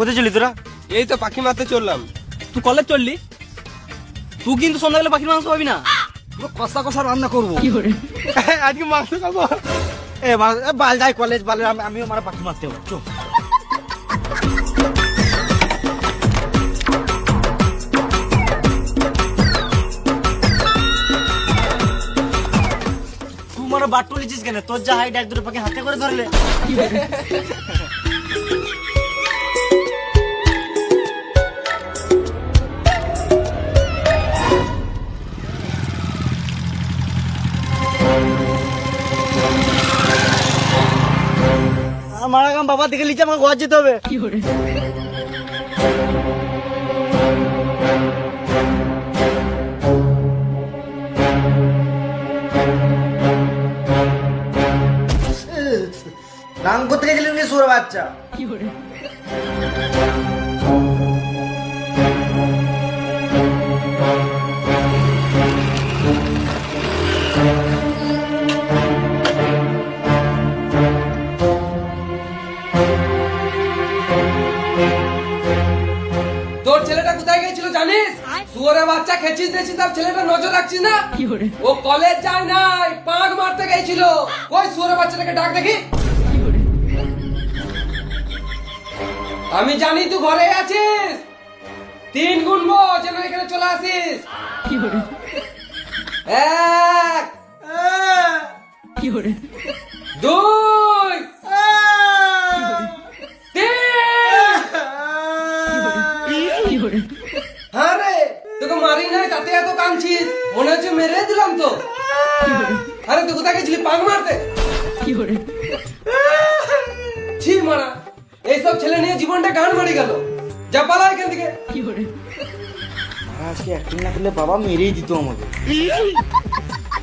কোথায় চলি তোরা? এই তো পাখি মারতে চললাম। তুই কলেজ চললি? তুই কিন্তু সন্ধ্যাবেলা পাখির মাংস পাবি না। কষা কষা রান্না করবো আজকে মাংস খাবো। বাল যাই কলেজ বালে, আমিও মারা পাখি মারতে হবে। চো তুই মারা বাট তুলেছিস কেন? তোর যা হাইট এক দুটো পাখি হাতে করে ধরলে। আমার আগাম বাবা দেখে লিখে আমাকে গোয়া যেতে হবে। রাং করতে গেছিলেন কি সুরে বাচ্চা? তোর ছেলেটা কোথায় গেছিল জানিস? শুয়োরের বাচ্চা খেছিস দিয়েছিস, তার ছেলেটা নজর রাখছিস না? ও কলেজ যায় নাই, পাঁক মারতে গেছিল। ওই শুয়োরের বাচ্চাটাকে ডাক দেখি। আমি জানি তুই ঘরে আছিস। 3 গুনবো যেন এখানে চলে আসিস। 1 2 3 হ্যাঁ রে, তোকে মারি নাই তাতে এত কাঁদছিস, মনে হচ্ছে মেরে দিলাম তো। আরে তুই কোথায় গেছিলি পাক মারতে? ছি মারা, এইসব ছেলে নিয়ে জীবনটা গান মারি গেল। যা পালা এখান থেকে। আজকে অ্যাক্টিং না করলে বাবা মেরেই দিত আমাকে।